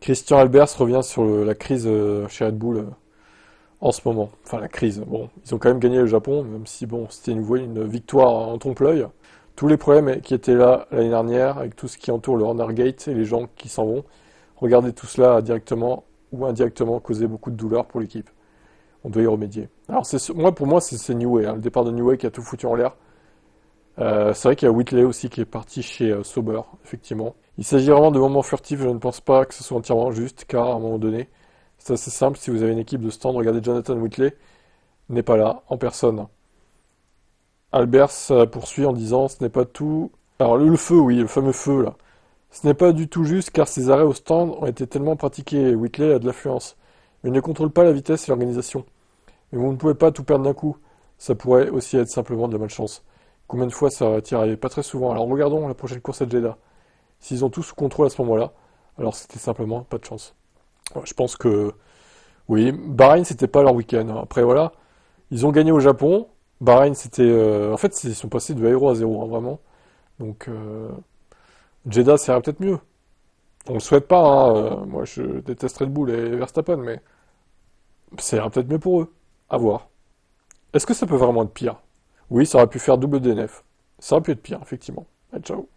Christian Albers revient sur la crise chez Red Bull en ce moment. Enfin, la crise. Bon, ils ont quand même gagné le Japon, même si bon, c'était une victoire en trompe-l'œil. Tous les problèmes qui étaient là l'année dernière, avec tout ce qui entoure le Runnergate et les gens qui s'en vont, regardez tout cela directement ou indirectement causer beaucoup de douleur pour l'équipe. On doit y remédier. Alors, pour moi, c'est New Way, hein, le départ de New Way qui a tout foutu en l'air. C'est vrai qu'il y a Whitley aussi qui est parti chez Sauber, effectivement. Il s'agit vraiment de moments furtifs, je ne pense pas que ce soit entièrement juste, car à un moment donné, c'est assez simple, si vous avez une équipe de stand, regardez Jonathan Whitley, n'est pas là, en personne. Albers poursuit en disant, ce n'est pas tout... Alors le feu, oui, le fameux feu, là. Ce n'est pas du tout juste, car ces arrêts au stand ont été tellement pratiqués, Whitley a de l'affluence. Mais il ne contrôle pas la vitesse et l'organisation. Mais vous ne pouvez pas tout perdre d'un coup. Ça pourrait aussi être simplement de la malchance. Combien de fois ça va-t-il arriver? Pas très souvent. Alors regardons la prochaine course à Jeddah. S'ils ont tout sous contrôle à ce moment-là, alors c'était simplement pas de chance. Ouais, je pense que oui, Bahreïn c'était pas leur week-end, hein. Après voilà, ils ont gagné au Japon. Bahreïn c'était, en fait ils sont passés de 0 à 0, hein, vraiment. Donc Jeddah ça ira peut-être mieux. On le souhaite pas, hein. Moi je déteste Red Bull et Verstappen, mais ça ira peut-être mieux pour eux. À voir. Est-ce que ça peut vraiment être pire? Oui, ça aurait pu faire double DNF. Ça aurait pu être pire, effectivement. Allez, ciao.